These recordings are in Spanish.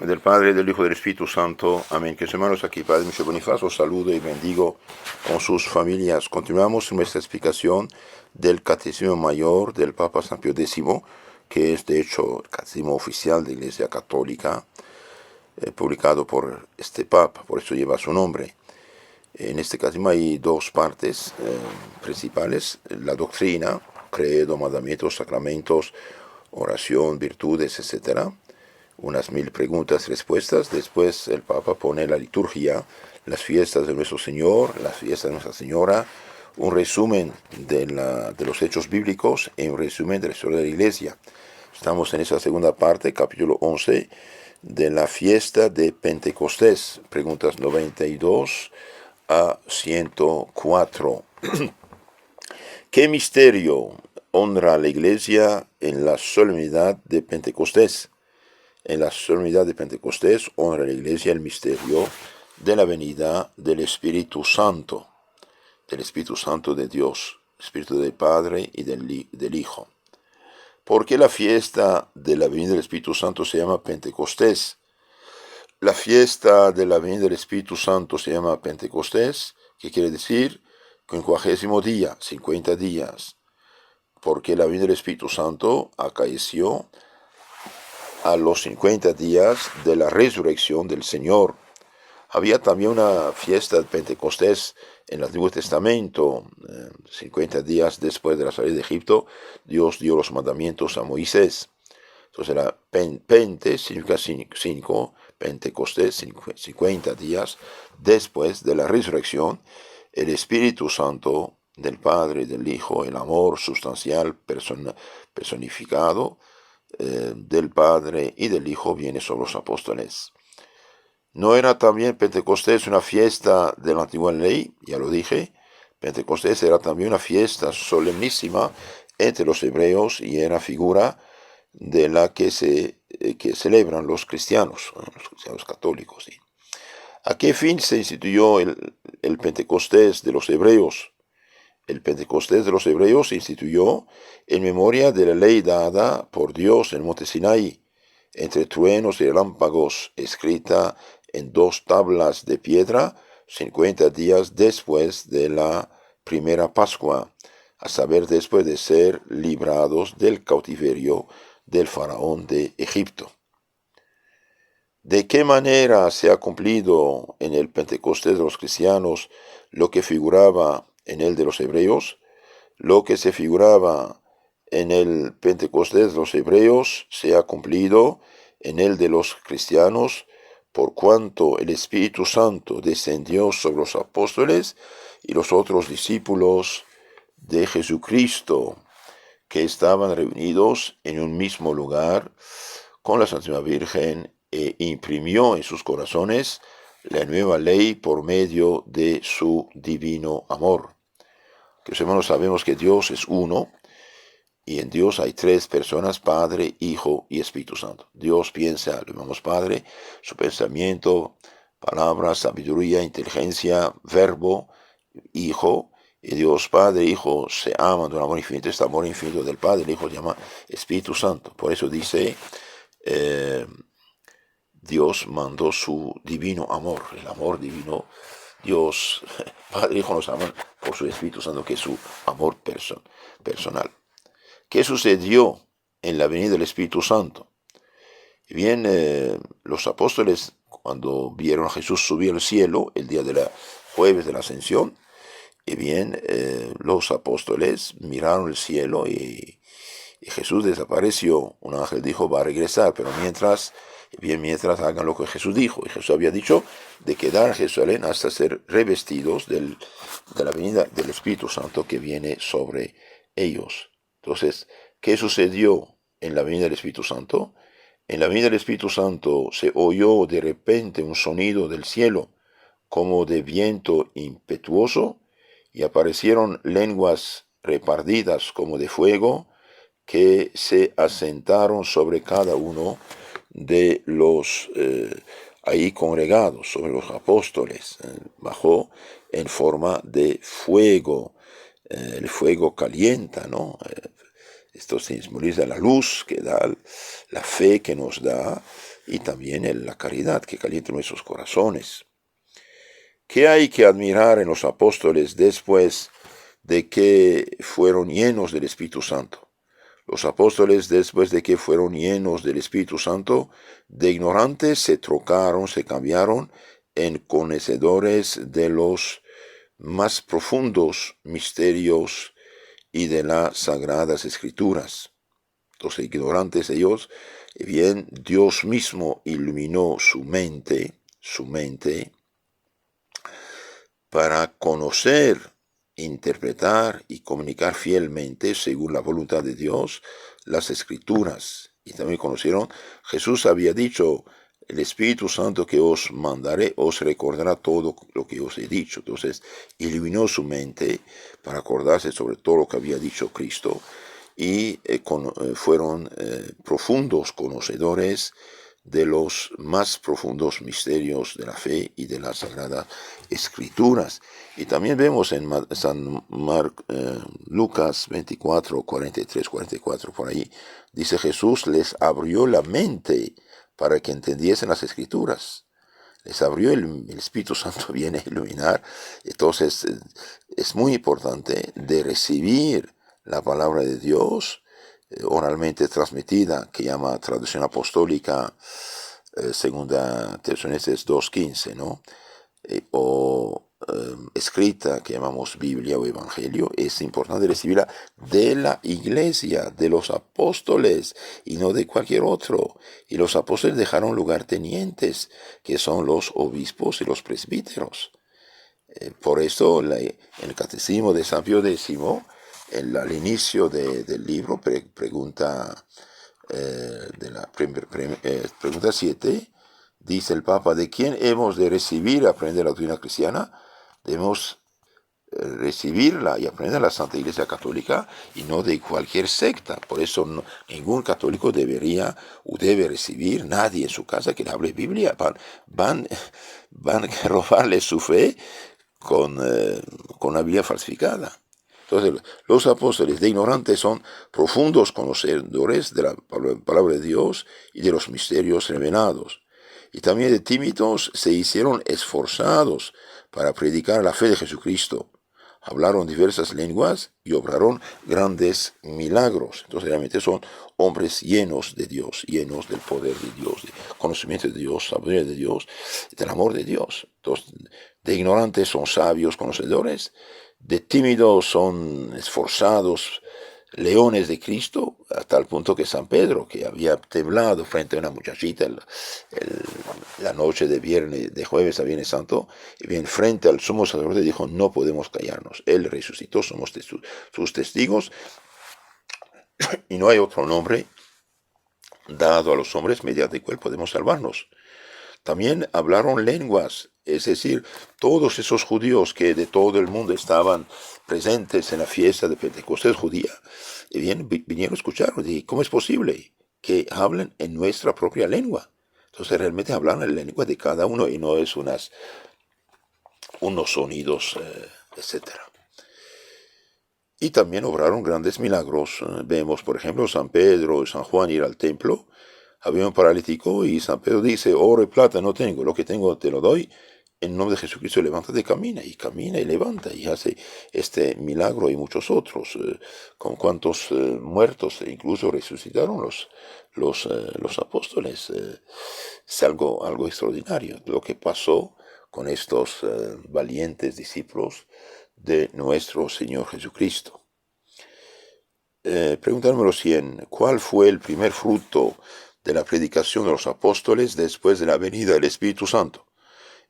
Del Padre, del Hijo y del Espíritu Santo. Amén. Que hermanos, aquí Padre Michel Bonifacio saludo y bendigo con sus familias. Continuamos nuestra explicación del Catecismo Mayor del Papa San Pío X, que es de hecho el Catecismo Oficial de la Iglesia Católica, publicado por este Papa, por eso lleva su nombre. En este catecismo hay dos partes principales: la doctrina, credo, mandamientos, sacramentos, oración, virtudes, etc. Unas 1000 preguntas y respuestas. Después el Papa pone la liturgia, las fiestas de nuestro Señor, las fiestas de Nuestra Señora, un resumen de los hechos bíblicos y un resumen de la historia de la Iglesia. Estamos en esa segunda parte, capítulo 11, de la fiesta de Pentecostés, preguntas 92 a 104. ¿Qué misterio honra a la Iglesia en la solemnidad de Pentecostés? En la solemnidad de Pentecostés honra a la Iglesia el misterio de la venida del Espíritu Santo de Dios, Espíritu del Padre y del Hijo. ¿Por qué la fiesta de la venida del Espíritu Santo se llama Pentecostés? La fiesta de la venida del Espíritu Santo se llama Pentecostés, que quiere decir 50 día, 50 días, porque la venida del Espíritu Santo acaeció a los 50 días de la resurrección del Señor. Había también una fiesta de Pentecostés en el Antiguo Testamento. 50 días después de la salida de Egipto, Dios dio los mandamientos a Moisés. Entonces era Pente significa 5, Pentecostés 50 días después de la resurrección. El Espíritu Santo del Padre y del Hijo, el amor sustancial personificado del Padre y del Hijo, viene sobre los apóstoles. ¿No era también Pentecostés una fiesta de la antigua ley? Ya lo dije. Pentecostés era también una fiesta solemnísima entre los hebreos y era figura de la que celebran los cristianos católicos. ¿Sí? ¿A qué fin se instituyó el Pentecostés de los hebreos? El Pentecostés de los hebreos se instituyó en memoria de la ley dada por Dios en el monte Sinaí, entre truenos y relámpagos, escrita en 2 tablas de piedra, 50 días después de la primera Pascua, a saber, después de ser librados del cautiverio del faraón de Egipto. ¿De qué manera se ha cumplido en el Pentecostés de los cristianos lo que figuraba en el de los hebreos? Lo que se figuraba en el Pentecostés de los hebreos se ha cumplido en el de los cristianos, por cuanto el Espíritu Santo descendió sobre los apóstoles y los otros discípulos de Jesucristo, que estaban reunidos en un mismo lugar con la Santísima Virgen, e imprimió en sus corazones la nueva ley por medio de su divino amor. Que los hermanos sabemos que Dios es uno, y en Dios hay 3 personas: Padre, Hijo y Espíritu Santo. Dios piensa, lo llamamos Padre, su pensamiento, palabra, sabiduría, inteligencia, verbo, Hijo, y Dios Padre e Hijo se aman de un amor infinito. Este amor infinito del Padre y el Hijo se llama Espíritu Santo. Por eso dice, Dios mandó su divino amor, el amor divino. Dios, Padre y Hijo nos aman por su Espíritu Santo, que es su amor personal. ¿Qué sucedió en la venida del Espíritu Santo? Bien, los apóstoles, cuando vieron a Jesús subir al cielo el día de la jueves de la Ascensión, y bien, los apóstoles miraron el cielo y Jesús desapareció. Un ángel dijo, va a regresar, pero mientras hagan lo que Jesús dijo. Y Jesús había dicho de quedar en Jerusalén hasta ser revestidos de la venida del Espíritu Santo que viene sobre ellos. Entonces, ¿qué sucedió en la venida del Espíritu Santo? En la venida del Espíritu Santo se oyó de repente un sonido del cielo como de viento impetuoso, y aparecieron lenguas repartidas como de fuego, que se asentaron sobre cada uno de los ahí congregados, sobre los apóstoles. Bajó en forma de fuego. El fuego calienta, ¿no? Esto simboliza la luz que da, la fe que nos da, y también la caridad que calienta nuestros corazones. ¿Qué hay que admirar en los apóstoles después de que fueron llenos del Espíritu Santo? Los apóstoles, después de que fueron llenos del Espíritu Santo, de ignorantes se trocaron, se cambiaron en conocedores de los más profundos misterios y de las sagradas escrituras. Entonces, ignorantes ellos, bien, Dios mismo iluminó su mente, para conocer, interpretar y comunicar fielmente, según la voluntad de Dios, las Escrituras. Y también conocieron, Jesús había dicho, el Espíritu Santo que os mandaré os recordará todo lo que os he dicho. Entonces, iluminó su mente para acordarse sobre todo lo que había dicho Cristo y fueron profundos conocedores de los más profundos misterios de la fe y de las sagradas escrituras. Y también vemos en Lucas 24, 43, 44, por ahí, dice Jesús les abrió la mente para que entendiesen las escrituras. Les abrió el Espíritu Santo, viene a iluminar. Entonces es muy importante de recibir la palabra de Dios oralmente transmitida, que llama traducción apostólica, segunda Tesalonicenses 2:15, ¿no? O escrita, que llamamos Biblia o Evangelio. Es importante recibirla de la iglesia, de los apóstoles, y no de cualquier otro. Y los apóstoles dejaron lugartenientes, que son los obispos y los presbíteros. Por eso, en el Catecismo de San Pío X, al inicio del libro, pregunta 7, dice el Papa: ¿de quién hemos de recibir y aprender la doctrina cristiana? Debemos recibirla y aprender a la Santa Iglesia Católica y no de cualquier secta. Por eso ningún católico debería o debe recibir nadie en su casa que le hable Biblia. Van a robarle su fe con la Biblia falsificada. Entonces, los apóstoles de ignorantes son profundos conocedores de la palabra de Dios y de los misterios revelados. Y también de tímidos se hicieron esforzados para predicar la fe de Jesucristo. Hablaron diversas lenguas y obraron grandes milagros. Entonces, realmente son hombres llenos de Dios, llenos del poder de Dios, de conocimiento de Dios, sabiduría de Dios, del amor de Dios. Entonces, de ignorantes son sabios conocedores, de tímidos son esforzados leones de Cristo, hasta el punto que San Pedro, que había temblado frente a una muchachita la noche de jueves a Viernes Santo, y bien frente al sumo sacerdote dijo: no podemos callarnos, Él resucitó, somos sus testigos, y no hay otro nombre dado a los hombres mediante el cual podemos salvarnos. También hablaron lenguas, es decir, todos esos judíos que de todo el mundo estaban presentes en la fiesta de Pentecostés judía, y bien, vinieron a escuchar, y ¿cómo es posible que hablen en nuestra propia lengua? Entonces realmente hablan en la lengua de cada uno y no es unos sonidos, etc. Y también obraron grandes milagros. Vemos, por ejemplo, San Pedro y San Juan ir al templo. Había un paralítico y San Pedro dice: oro y plata no tengo, lo que tengo te lo doy. En nombre de Jesucristo, levántate, camina y levanta y hace este milagro y muchos otros. Con cuantos muertos incluso resucitaron los apóstoles. Es algo extraordinario lo que pasó con estos valientes discípulos de nuestro Señor Jesucristo. Pregunta número 100. ¿Cuál fue el primer fruto de la predicación de los apóstoles después de la venida del Espíritu Santo?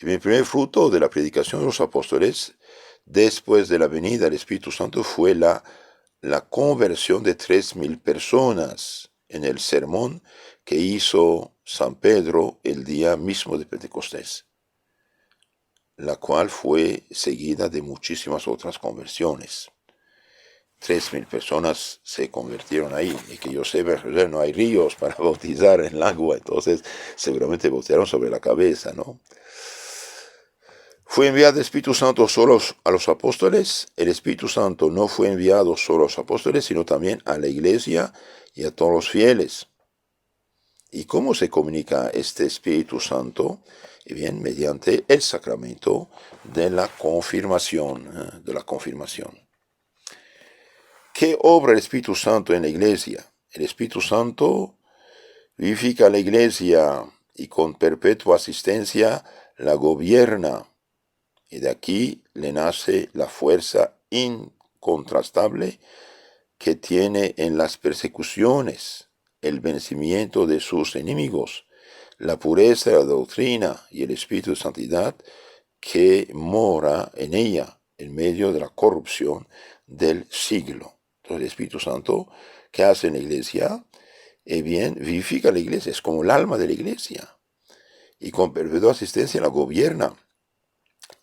El primer fruto de la predicación de los apóstoles después de la venida del Espíritu Santo fue la conversión de 3,000 personas en el sermón que hizo San Pedro el día mismo de Pentecostés, la cual fue seguida de muchísimas otras conversiones. 3,000 personas se convirtieron ahí, y que yo sepa, no hay ríos para bautizar en el agua, entonces seguramente bautizaron sobre la cabeza, ¿no? ¿Fue enviado el Espíritu Santo solo a los apóstoles? El Espíritu Santo no fue enviado solo a los apóstoles, sino también a la iglesia y a todos los fieles. ¿Y cómo se comunica este Espíritu Santo? Y bien, mediante el sacramento de la confirmación, ¿Qué obra el Espíritu Santo en la iglesia? El Espíritu Santo vivifica la iglesia y con perpetua asistencia la gobierna. Y de aquí le nace la fuerza incontrastable que tiene en las persecuciones el vencimiento de sus enemigos, la pureza de la doctrina y el espíritu de santidad que mora en ella en medio de la corrupción del siglo. Entonces el Espíritu Santo, ¿qué hace en la iglesia? Bien, vivifica la iglesia, es como el alma de la iglesia. Y con perpetua asistencia la gobierna.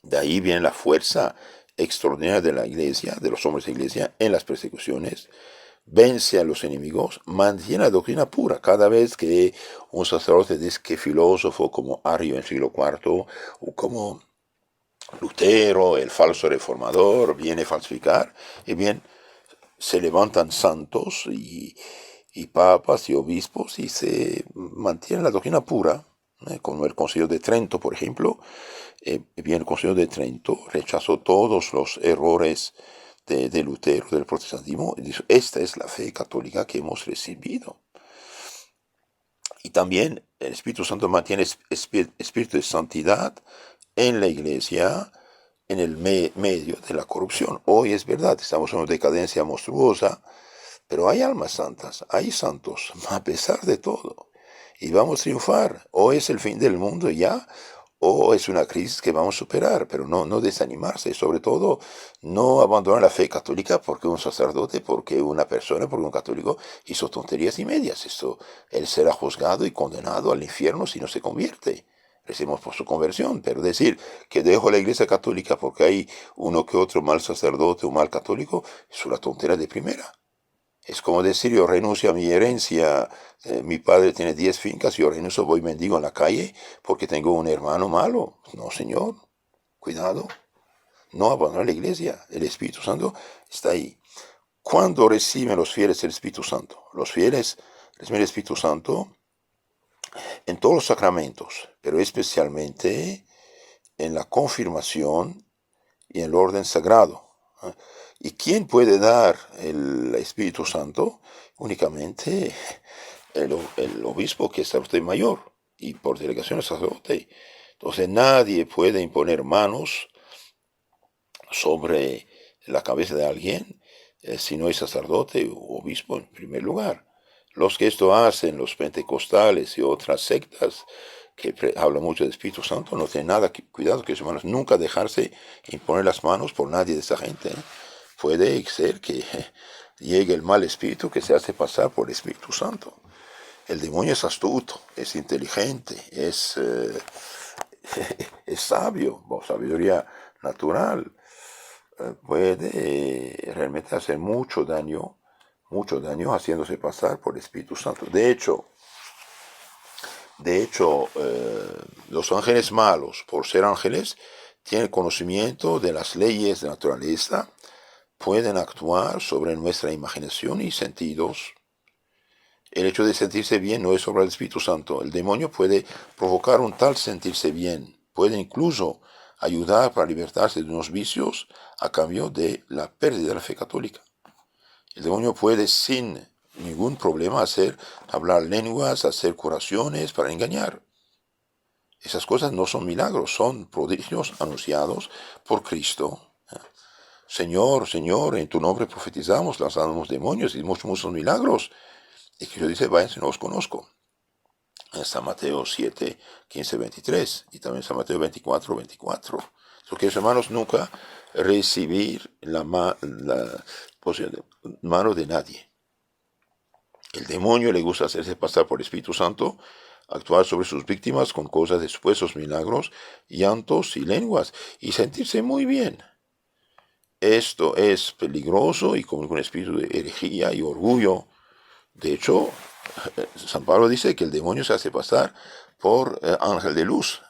De ahí viene la fuerza extraordinaria de la iglesia, de los hombres de la iglesia, en las persecuciones. Vence a los enemigos, mantiene la doctrina pura. Cada vez que un sacerdote dice que filósofo como Ario en el siglo IV, o como Lutero, el falso reformador, viene a falsificar, y bien, se levantan santos y papas y obispos y se mantiene la doctrina pura, como el Concilio de Trento, por ejemplo. Bien, el Concilio de Trento rechazó todos los errores de Lutero, del protestantismo, y dijo, esta es la fe católica que hemos recibido. Y también el Espíritu Santo mantiene espíritu de santidad en la iglesia, en el medio de la corrupción. Hoy es verdad, estamos en una decadencia monstruosa, pero hay almas santas, hay santos, a pesar de todo. Y vamos a triunfar. O es el fin del mundo ya, o es una crisis que vamos a superar, pero no desanimarse. Y sobre todo, no abandonar la fe católica porque un sacerdote, porque una persona, porque un católico hizo tonterías y medias. Esto, él será juzgado y condenado al infierno si no se convierte. Recemos por su conversión, pero decir que dejo la iglesia católica porque hay uno que otro mal sacerdote o mal católico es una tontería de primera. Es como decir, yo renuncio a mi herencia, mi padre tiene 10 fincas, yo renuncio, voy mendigo en la calle porque tengo un hermano malo. No, Señor, cuidado, no abandonar la iglesia, el Espíritu Santo está ahí. ¿Cuándo reciben los fieles el Espíritu Santo? Los fieles reciben el Espíritu Santo en todos los sacramentos, pero especialmente en la confirmación y en el orden sagrado. ¿Y quién puede dar el Espíritu Santo? Únicamente el obispo, que es sacerdote mayor, y por delegación el sacerdote. Entonces nadie puede imponer manos sobre la cabeza de alguien si no es sacerdote o obispo en primer lugar. Los que esto hacen, los pentecostales y otras sectas que hablan mucho del Espíritu Santo, no tienen nada que cuidado, que hermanos, nunca dejarse imponer las manos por nadie de esa gente. Puede ser que llegue el mal espíritu que se hace pasar por el Espíritu Santo. El demonio es astuto, es inteligente, es sabio, sabiduría natural. Puede realmente hacer mucho daño haciéndose pasar por el Espíritu Santo. De hecho, los ángeles malos, por ser ángeles, tienen conocimiento de las leyes de la naturaleza, pueden actuar sobre nuestra imaginación y sentidos. El hecho de sentirse bien no es obra del Espíritu Santo. El demonio puede provocar un tal sentirse bien, puede incluso ayudar para libertarse de unos vicios a cambio de la pérdida de la fe católica. El demonio puede sin ningún problema hablar lenguas, hacer curaciones para engañar. Esas cosas no son milagros, son prodigios anunciados por Cristo. Señor, Señor, en tu nombre profetizamos, lanzamos demonios y muchos milagros. Y Cristo dice, váyanse, no os conozco. En San Mateo 7, 15, 23 y también San Mateo 24, 24. Porque, hermanos, nunca recibir la mano de nadie. El demonio le gusta hacerse pasar por el Espíritu Santo, actuar sobre sus víctimas con cosas de supuestos milagros, llantos y lenguas, y sentirse muy bien. Esto es peligroso y como un espíritu de herejía y orgullo. De hecho, San Pablo dice que el demonio se hace pasar por ángel de luz.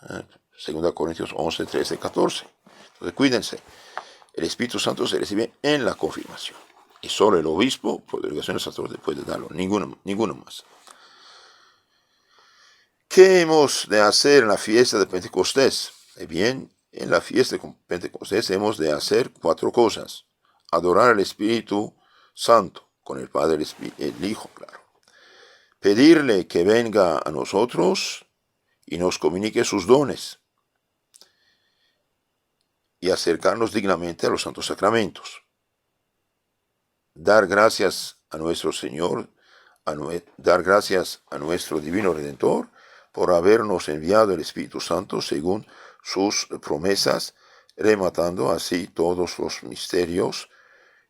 2 Corintios 11, 13, 14. Entonces cuídense. El Espíritu Santo se recibe en la confirmación. Y solo el obispo, por delegación del sacerdote, puede darlo. Ninguno más. ¿Qué hemos de hacer en la fiesta de Pentecostés? Bien, en la fiesta de Pentecostés hemos de hacer 4 cosas. Adorar al Espíritu Santo, con el Padre, el Hijo, claro. Pedirle que venga a nosotros y nos comunique sus dones. Y acercarnos dignamente a los santos sacramentos. Dar gracias a nuestro Señor, dar gracias a nuestro Divino Redentor por habernos enviado el Espíritu Santo según sus promesas, rematando así todos los misterios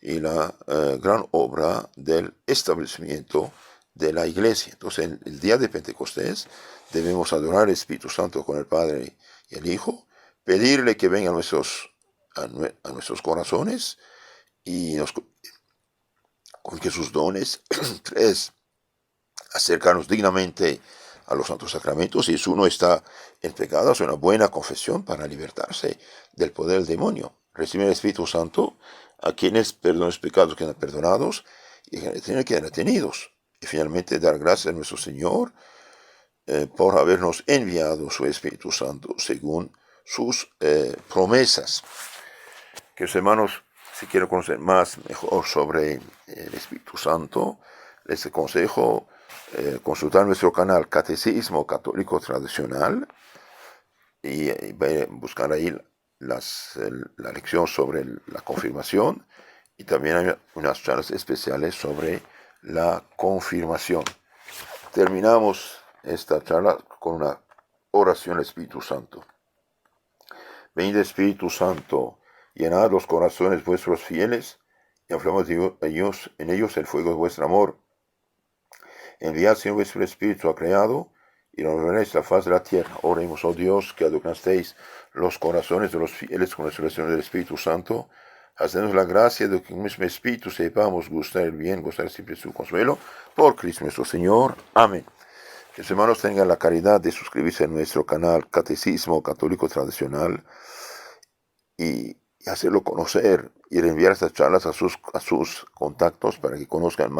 y la gran obra del establecimiento de la Iglesia. Entonces, en el día de Pentecostés debemos adorar al Espíritu Santo con el Padre y el Hijo, pedirle que venga a nuestros corazones y nos comunique sus dones. 3, acercarnos dignamente a los santos sacramentos. Si uno está en pecado, es una buena confesión para libertarse del poder del demonio. Recibir el Espíritu Santo a quienes perdonan los pecados quedan perdonados y a quienes quedan retenidos. Y finalmente dar gracias a nuestro Señor por habernos enviado su Espíritu Santo según sus promesas. Que los hermanos, si quieren conocer mejor sobre el Espíritu Santo, les aconsejo consultar nuestro canal Catecismo Católico Tradicional y buscar ahí la lección sobre la confirmación, y también hay unas charlas especiales sobre la confirmación. Terminamos esta charla con una oración al Espíritu Santo. Venid Espíritu Santo, llenad los corazones vuestros fieles y aflamos en ellos el fuego de vuestro amor. Enviad, Señor, vuestro Espíritu ha creado y renovaréis la faz de la tierra. Oremos, oh Dios, que adornasteis los corazones de los fieles con la resurrección del Espíritu Santo. Hacednos la gracia de que con el mismo Espíritu sepamos gustar el bien, gozar siempre su consuelo. Por Cristo nuestro Señor. Amén. Que los hermanos tengan la caridad de suscribirse a nuestro canal Catecismo Católico Tradicional y hacerlo conocer y enviar estas charlas a sus contactos para que conozcan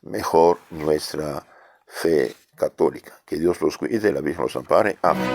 mejor nuestra fe católica. Que Dios los cuide, la Virgen los ampare. Amén.